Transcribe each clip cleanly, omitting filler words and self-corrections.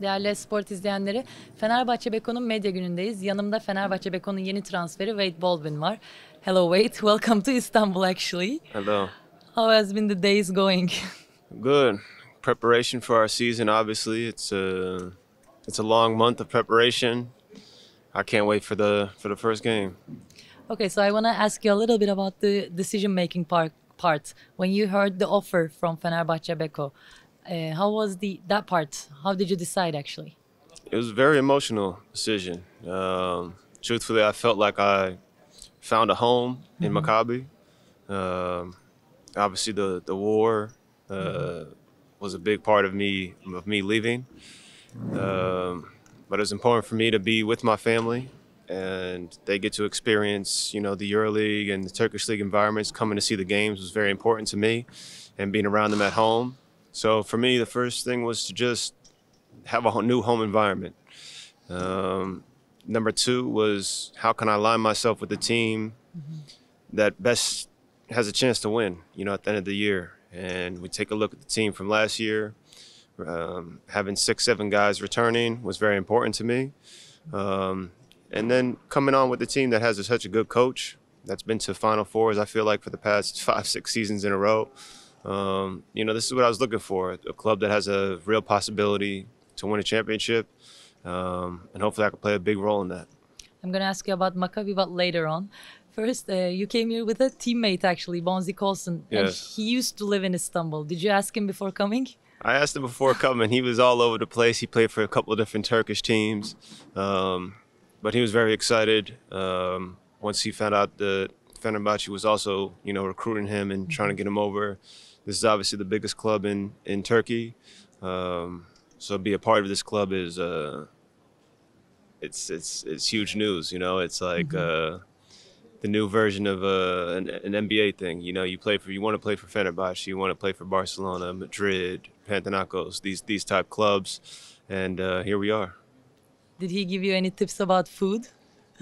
Değerli Sport izleyenleri, Fenerbahçe Beko'nun Medya Günü'ndeyiz. Yanımda Fenerbahçe Beko'nun yeni transferi Wade Baldwin var. Hello Wade, welcome to Istanbul actually. Hello. How has been the days going? Good. Preparation for our season, obviously. It's a long month of preparation. I can't wait for the first game. Okay, so I want to ask you a little bit about the decision-making part. When you heard the offer from Fenerbahçe Beko, how was that part? How did you decide actually? It was a very emotional decision. Truthfully, I felt like I found a home in Maccabi. Obviously, the war was a big part of me leaving. But it was important for me to be with my family, and they get to experience, the EuroLeague and the Turkish league environments. Coming to see the games was very important to me, and being around them at home. So for me, the first thing was to just have a new home environment. Number two was, how can I align myself with the team that best has a chance to win, at the end of the year. And we take a look at the team from last year. Having 6-7 guys returning was very important to me. And then coming on with the team that has such a good coach that's been to Final Fours, I feel like, for the past 5-6 seasons in a row. This is what I was looking for, a club that has a real possibility to win a championship. And hopefully I can play a big role in that. I'm going to ask you about Maccabi, but later on. First, you came here with a teammate, actually, Bonzi Colson. Yes. And he used to live in Istanbul. Did you ask him before coming? I asked him before coming. He was all over the place. He played for a couple of different Turkish teams. But he was very excited once he found out that Fenerbahçe was also, recruiting him and trying to get him over. This is obviously the biggest club in Turkey. So be a part of this club is it's huge news. It's like the new version of an NBA thing. You want to play for Fenerbahçe, you want to play for Barcelona, Madrid, Panathinaikos, these type clubs, and here we are. Did he give you any tips about food?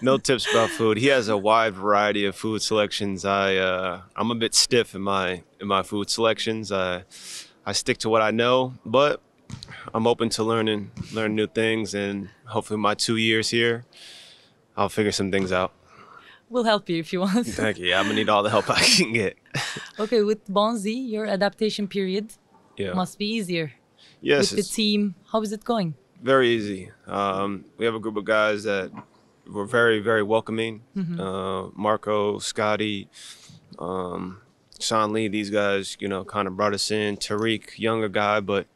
No tips about food. He has a wide variety of food selections. I'm a bit stiff in my food selections. I stick to what I know, but I'm open to learn new things, and hopefully my 2 years here, I'll figure some things out. We'll help you if you want. Thank you. I'm gonna need all the help I can get. Okay, with Bonzi, your adaptation period must be easier. Yes. With the team, how is it going? Very easy. We have a group of guys that were very, very welcoming. Marco, Scotty, Sean Lee, these guys, kind of brought us in. Tariq, younger guy, but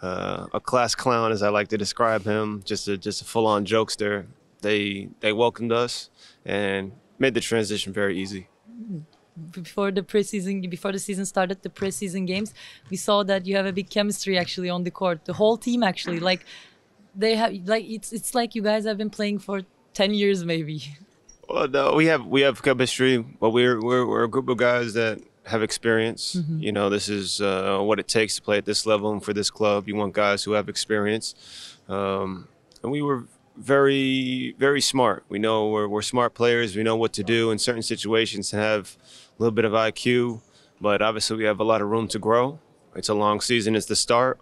a class clown, as I like to describe him, just a full-on jokester. They welcomed us and made the transition very easy. Before the season started, the preseason games, we saw that you have a big chemistry actually on the court. The whole team actually, it's like you guys have been playing for 10 years maybe. Well, no, we have chemistry, but we're a group of guys that have experience. This is what it takes to play at this level and for this club. You want guys who have experience, and we were very, very smart. We know we're smart players. We know what to do in certain situations to have a little bit of IQ, but obviously we have a lot of room to grow. It's a long season. It's the start,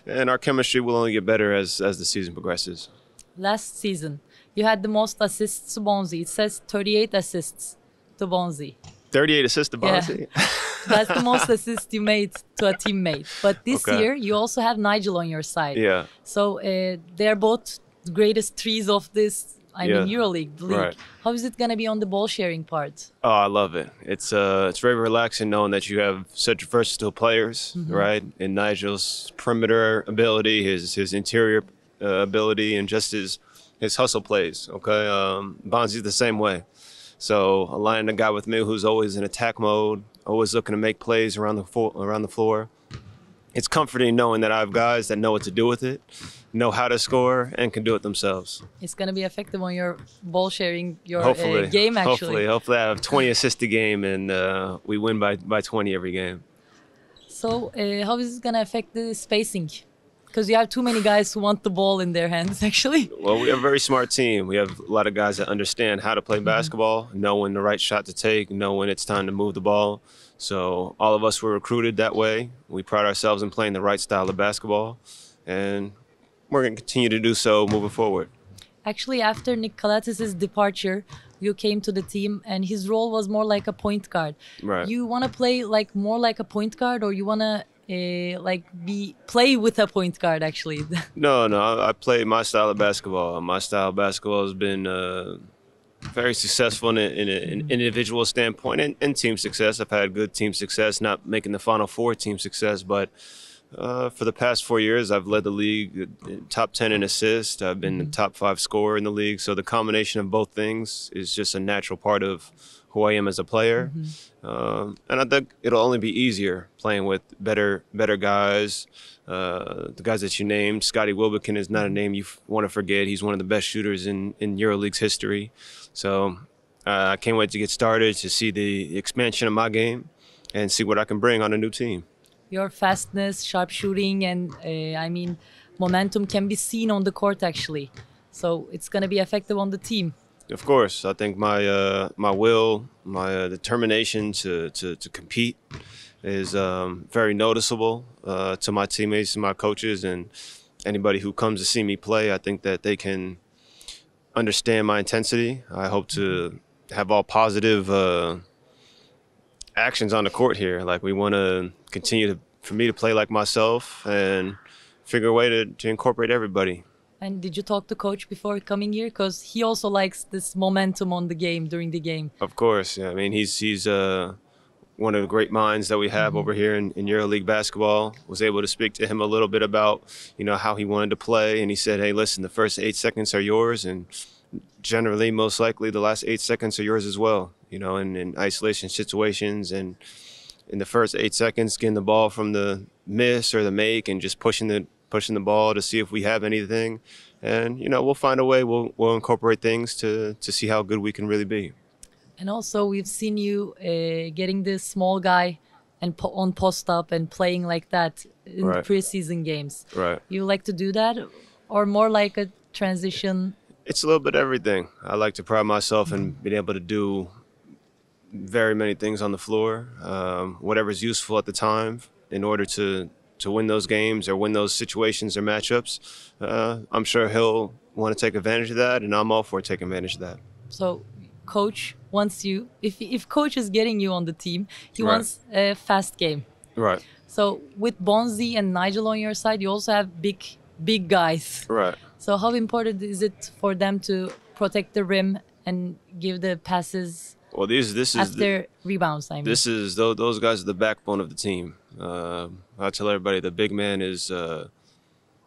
and our chemistry will only get better as the season progresses. Last season, you had the most assists to Bonzi. It says 38 assists to Bonzi. 38 assists to Bonzi? Yeah. That's the most assists you made to a teammate. But this year, you also have Nigel on your side. Yeah. So they're both the greatest threes of this, EuroLeague league. Right. How is it going to be on the ball sharing part? Oh, I love it. It's very relaxing knowing that you have such versatile players, right? And Nigel's perimeter ability, his interior ability, and just his hustle plays, okay? Bonzi's the same way. So aligning a guy with me who's always in attack mode, always looking to make plays around the floor. It's comforting knowing that I have guys that know what to do with it, know how to score, and can do it themselves. It's going to be effective on your ball sharing, your hopefully, game actually. Hopefully I have 20 assists a game and we win by 20 every game. So how is it going to affect the spacing? Because you have too many guys who want the ball in their hands, actually. Well, we have a very smart team. We have a lot of guys that understand how to play basketball, know when the right shot to take, know when it's time to move the ball. So all of us were recruited that way. We pride ourselves in playing the right style of basketball. And we're going to continue to do so moving forward. Actually, after Nick Kalates' departure, you came to the team, and his role was more like a point guard. Right. You want to play like more like a point guard, or you want to play with a point guard actually? No, I play my style of basketball. My style of basketball has been very successful in an individual standpoint and team success. I've had good team success, not making the Final Four team success, but for the past 4 years, I've led the league top 10 in assists. I've been the top 5 scorer in the league. So the combination of both things is just a natural part of who I am as a player. And I think it'll only be easier playing with better guys. The guys that you named, Scottie Wilbekin is not a name you want to forget. He's one of the best shooters in EuroLeague's history. So I can't wait to get started, to see the expansion of my game and see what I can bring on a new team. Your fastness, sharp shooting, and momentum can be seen on the court actually. So it's going to be effective on the team. Of course, I think my will, my determination to compete is very noticeable to my teammates and my coaches and anybody who comes to see me play. I think that they can understand my intensity. I hope to have all positive actions on the court here. Like, we want to continue for me to play like myself and figure a way to incorporate everybody. And did you talk to coach before coming here? Because he also likes this momentum on the game, during the game. Of course, yeah. I mean, he's one of the great minds that we have over here in EuroLeague basketball. Was able to speak to him a little bit about, how he wanted to play, and he said, "Hey, listen, the first 8 seconds are yours, and generally, most likely, the last 8 seconds are yours as well. In isolation situations, and in the first 8 seconds, getting the ball from the miss or the make, and just pushing the ball to see if we have anything, and we'll find a way. We'll incorporate things to see how good we can really be." And also, we've seen you getting this small guy and on post up and playing like that in preseason games. Right. You like to do that, or more like a transition? It's a little bit of everything. I like to pride myself in being able to do very many things on the floor, whatever's useful at the time in order to win those games or win those situations or matchups. I'm sure he'll want to take advantage of that, and I'm all for taking advantage of that. So coach wants you, if coach is getting you on the team, he wants a fast game. Right. So with Bonzi and Nigel on your side, you also have big guys. Right. So how important is it for them to protect the rim and give the passes? Well, this is after rebounds. Those guys are the backbone of the team. I tell everybody the big man is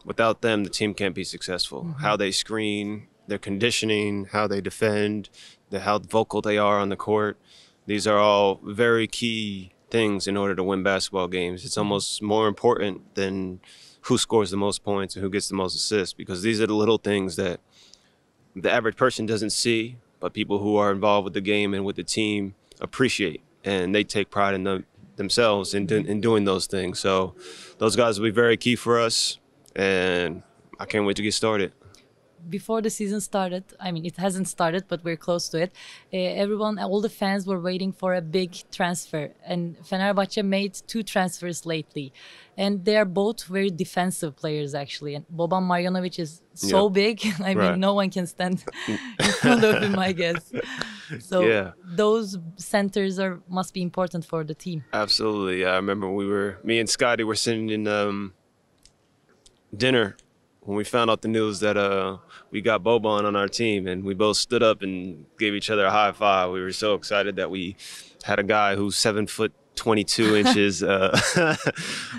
without them the team can't be successful. How they screen, their conditioning, how they defend, how vocal they are on the court. These are all very key things in order to win basketball games. It's almost more important than who scores the most points and who gets the most assists, because these are the little things that the average person doesn't see, but people who are involved with the game and with the team appreciate, and they take pride in themselves in doing those things. So those guys will be very key for us, and I can't wait to get started. Before the season started, it hasn't started, but we're close to it. All the fans were waiting for a big transfer, and Fenerbahçe made 2 transfers lately, and they are both very defensive players actually. And Boban Marjanovic is so big. No one can stand in front of him, I guess. So those centers must be important for the team. Absolutely. I remember me and Scottie were sitting in dinner when we found out the news that we got Boban on our team, and we both stood up and gave each other a high five. We were so excited that we had a guy who's 7'22"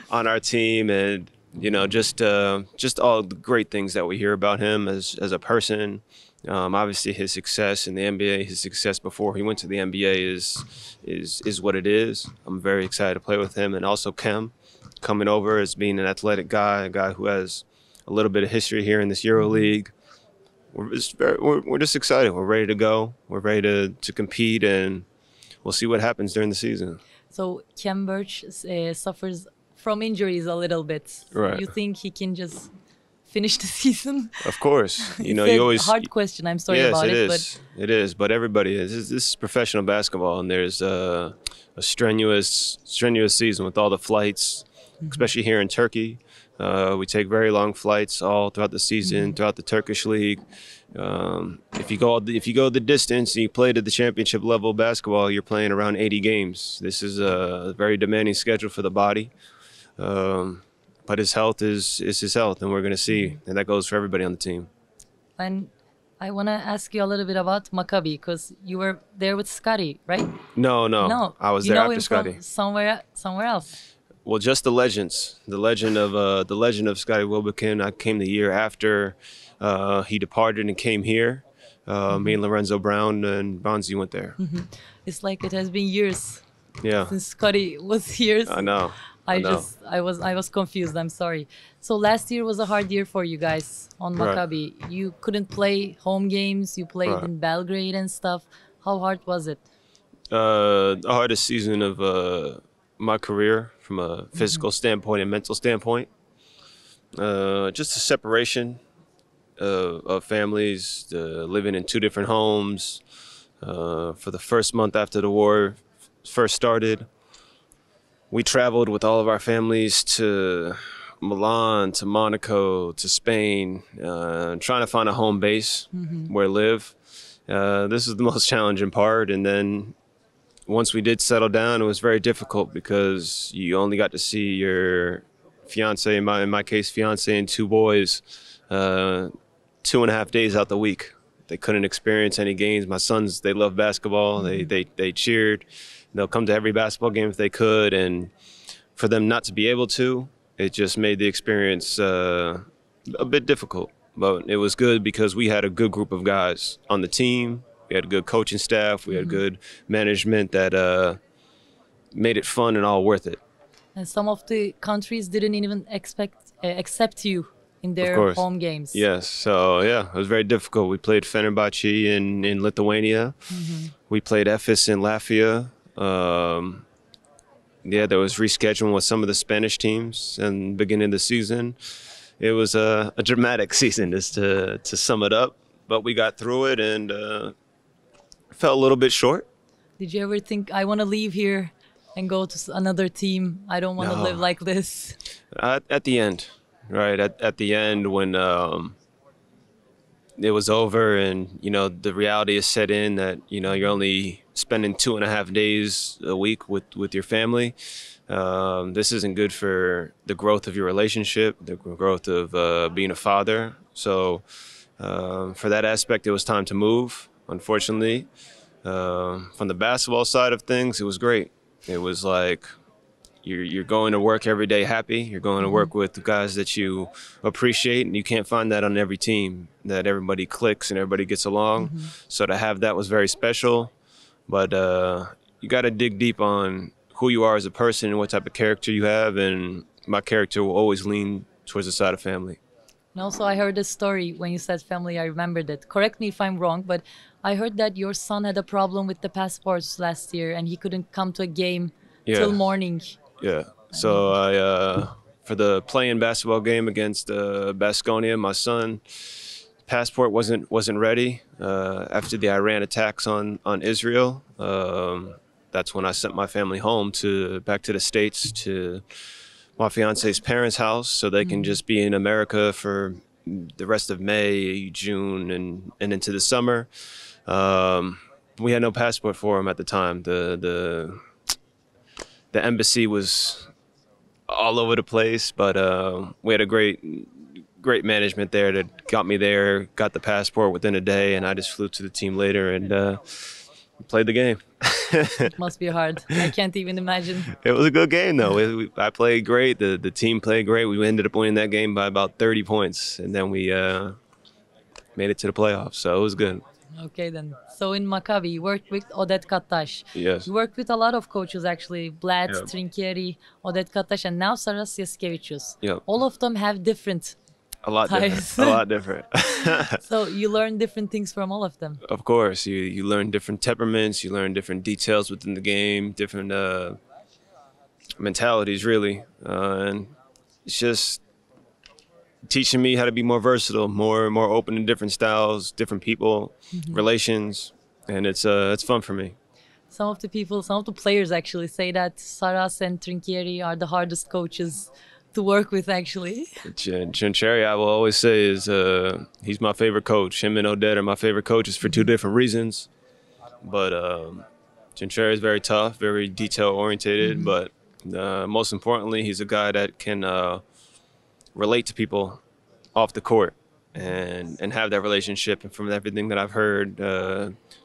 on our team, and just all the great things that we hear about him as a person. Obviously, his success in the NBA, his success before he went to the NBA is what it is. I'm very excited to play with him, and also Kem coming over as being an athletic guy, a guy who has a little bit of history here in this EuroLeague. We're just excited. We're ready to go. We're ready to compete, and we'll see what happens during the season. So Kem Birch suffers from injuries a little bit. Right. You think he can just finish the season? Of course. You always hard question. I'm sorry about it. Yes, it is. But everybody is. This is professional basketball, and there's a strenuous season with all the flights, especially here in Turkey. We take very long flights all throughout the season, throughout the Turkish league. If you go the distance and you play to the championship level basketball, you're playing around 80 games. This is a very demanding schedule for the body. But his health is his health, and we're going to see. And that goes for everybody on the team. And I want to ask you a little bit about Maccabi, because you were there with Scotty, right? No. I was there after him Scotty. From somewhere else. Well, just the legends. The legend of Scotty Wilbekin. I came the year after he departed and came here. Me and Lorenzo Brown and Bonzi went there. It's like it has been years Yeah. since Scotty was here. I know. I was confused. I'm sorry. So last year was a hard year for you guys on Right. Maccabi. You couldn't play home games. You played Right. in Belgrade and stuff. How hard was it? The hardest season of my career from a physical standpoint and mental standpoint. Just a separation of families, living in two different homes. For the first month after the war first started, we traveled with all of our families to Milan, to Monaco, to Spain, trying to find a home base where to live. This is the most challenging part. And then once we did settle down, it was very difficult because you only got to see your fiance, in my case, fiance and two boys, 2.5 days out the week. They couldn't experience any games. My sons, they love basketball. They cheered. They'll come to every basketball game if they could. And for them not to be able to, it just made the experience a bit difficult. But it was good because we had a good group of guys on the team. We had a good coaching staff. We had good management that made it fun and all worth it. And some of the countries didn't even accept you in their home games. Yes. So, yeah, it was very difficult. We played Fenerbahçe in Lithuania. We played Efes in Latvia. There was rescheduling with some of the Spanish teams in the beginning of the season. It was a dramatic season, just to sum it up. But we got through it and fell a little bit short. Did you ever think, I want to leave here and go to another team? I don't want to live like this. At the end, right? At the end when it was over and, the reality is set in that, you're only spending 2.5 days a week with your family. This isn't good for the growth of your relationship, the growth of being a father. So for that aspect, it was time to move, unfortunately. From the basketball side of things, it was great. It was like you're going to work every day happy. You're going to work with the guys that you appreciate, and you can't find that on every team, that everybody clicks and everybody gets along. So to have that was very special. But you got to dig deep on who you are as a person and what type of character you have, and my character will always lean towards the side of family. And also I heard a story when you said family, I remembered it. Correct me if I'm wrong, but I heard that your son had a problem with the passports last year and he couldn't come to a game till morning. Yeah. So I for the play-in basketball game against Baskonia, my son passport wasn't ready after the Iran attacks on Israel. That's when I sent my family home back to the States to my fiance's parents' house so they can just be in America for the rest of May, June, and into the summer. We had no passport for him at the time. The embassy was all over the place, but we had a great management there that got me there, got the passport within a day, and I just flew to the team later and played the game. It must be hard. I can't even imagine. It was a good game, though. I played great. The team played great. We ended up winning that game by about 30 points, and then we made it to the playoffs, so it was good. Okay, then. So in Maccabi, you worked with Odet Kattaş. Yes. You worked with a lot of coaches, actually. Vlad, Trinkieri, Odet Kattaş, and now Saras Yaskevicius. Yeah. All of them have different A lot ties. different. A lot different. So you learn different things from all of them. Of course, you learn different temperaments, you learn different details within the game, different mentalities, really, and it's just teaching me how to be more versatile, more open to different styles, different people, relations, and it's fun for me. Some of the players actually say that Saras and Trinkieri are the hardest coaches to work with, actually. Chincherry, I will always say, is he's my favorite coach. Him and Odette are my favorite coaches for two different reasons. But Chincherry is very tough, very detail-oriented, but most importantly, he's a guy that can relate to people off the court and have that relationship. And from everything that I've heard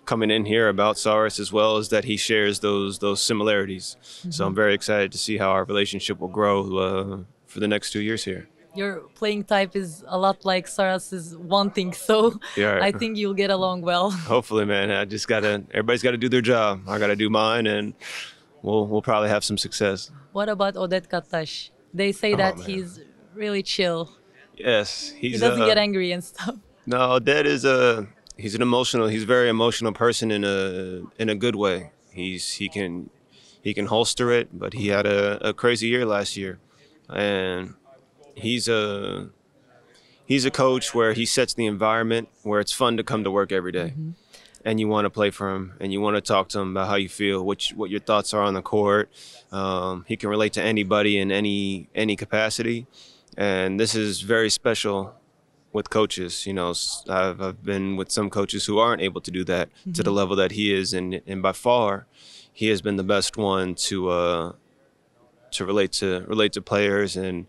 coming in here about Cyrus as well, is that he shares those similarities. So I'm very excited to see how our relationship will grow for the next 2 years here. Your playing type is a lot like Saras's wanting, so Yeah, I think you'll get along well. Hopefully, man. Everybody's gotta do their job. I gotta do mine, and we'll probably have some success. What about Odette Kattaş? They say that he's really chill. Yes, He doesn't get angry and stuff. No, Odette is he's a very emotional person in a good way. He can holster it, but he had a crazy year last year, and he's a coach where he sets the environment where it's fun to come to work every day. And you want to play for him, and you want to talk to him about how you feel, what your thoughts are on the court. He can relate to anybody in any capacity, and this is very special with coaches. You know, I've been with some coaches who aren't able to do that to the level that he is, and by far, he has been the best one to relate to players and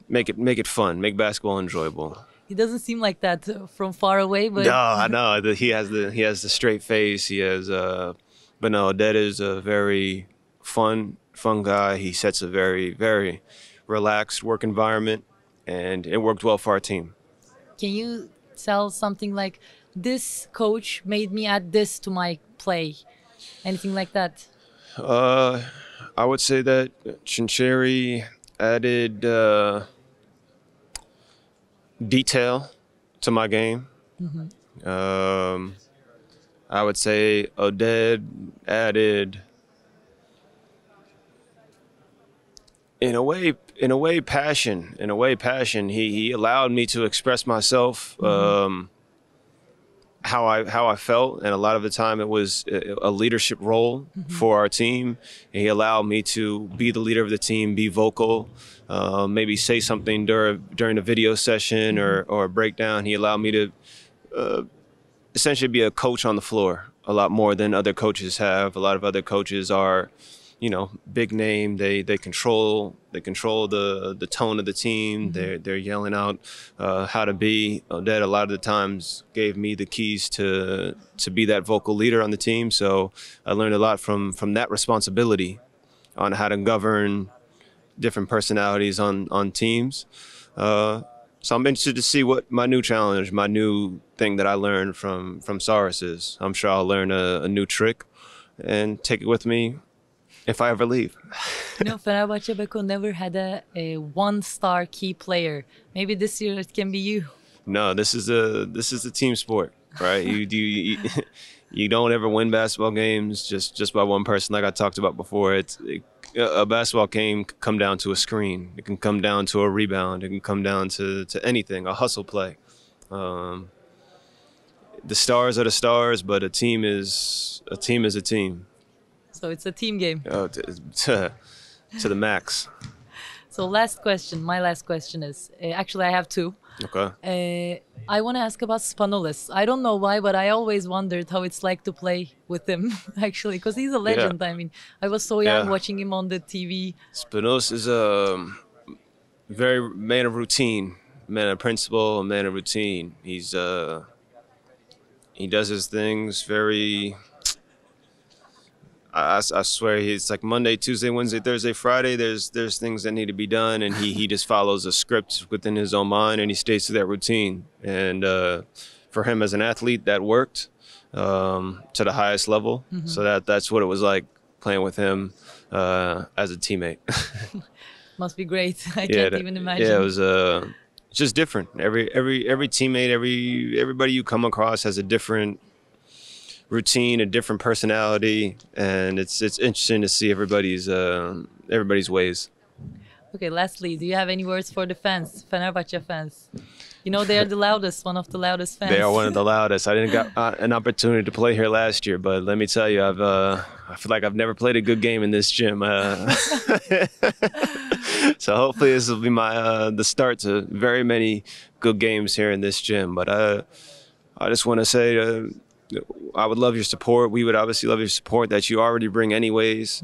make it fun, make basketball enjoyable. He doesn't seem like that from far away, but No, I know he has the straight face. But no, that is a very fun guy. He sets a very, very relaxed work environment, and it worked well for our team. can you tell something like, this coach made me add this to my play? Anything like that? I would say that Chincherry added detail to my game. I would say Odette added, in a way, passion. He allowed me to express myself, how I felt, and a lot of the time it was a leadership role for our team. And he allowed me to be the leader of the team, be vocal, maybe say something during a video session or a breakdown. He allowed me to essentially be a coach on the floor a lot more than other coaches have. A lot of other coaches are, big name. They control the tone of the team. They're yelling out how to be. Odette a lot of the times gave me the keys to be that vocal leader on the team. So I learned a lot from that responsibility on how to govern different personalities on teams. So I'm interested to see what my new challenge, my new thing that I learned from Cyrus is. I'm sure I'll learn a new trick and take it with me if I ever leave. Fenerbahçe Beko never had a one-star key player. Maybe this year it can be you. No, this is a team sport, right? You don't ever win basketball games just by one person, like I talked about before. A basketball game can come down to a screen. It can come down to a rebound. It can come down to anything, a hustle play. The stars are the stars, but a team is a team. So it's a team game. To the max. So my last question is, actually I have two. Okay. I want to ask about Spanulis. I don't know why, but I always wondered how it's like to play with him, actually, because he's a legend. Yeah. I mean, I was so young watching him on the TV. Spanulis is a very man of routine, man of principle, a man of routine. He does his things very... I swear, it's like Monday, Tuesday, Wednesday, Thursday, Friday. There's things that need to be done, and he just follows a script within his own mind, and he stays to that routine. And for him as an athlete, that worked to the highest level. So that's what it was like playing with him as a teammate. Must be great. I can't even imagine. Yeah, it was just different. Every teammate, everybody you come across has a different routine, a different personality, and it's interesting to see everybody's ways. Okay, lastly, do you have any words for the fans, Fenerbahçe fans? They are the loudest, one of the loudest fans. They are one of the loudest. I didn't get an opportunity to play here last year, but let me tell you, I feel like I've never played a good game in this gym. So hopefully this will be my the start to very many good games here in this gym. But I just want to say I would love your support. We would obviously love your support that you already bring anyways.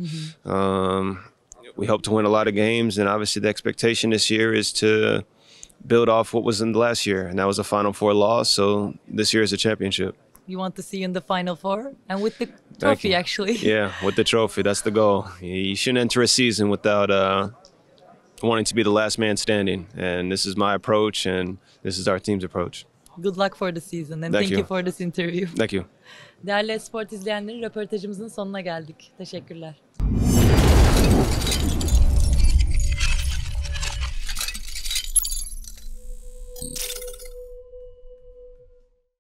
We hope to win a lot of games, and obviously the expectation this year is to build off what was in the last year, and that was a Final Four loss. So this year is a championship. You want to see you in the Final Four and with the trophy, actually. Yeah, with the trophy, that's the goal. You shouldn't enter a season without wanting to be the last man standing, and this is my approach, and this is our team's approach. Good luck for the season and thank you for this interview. Thank you. Değerli Esport izleyenleri, röportajımızın sonuna geldik. Teşekkürler.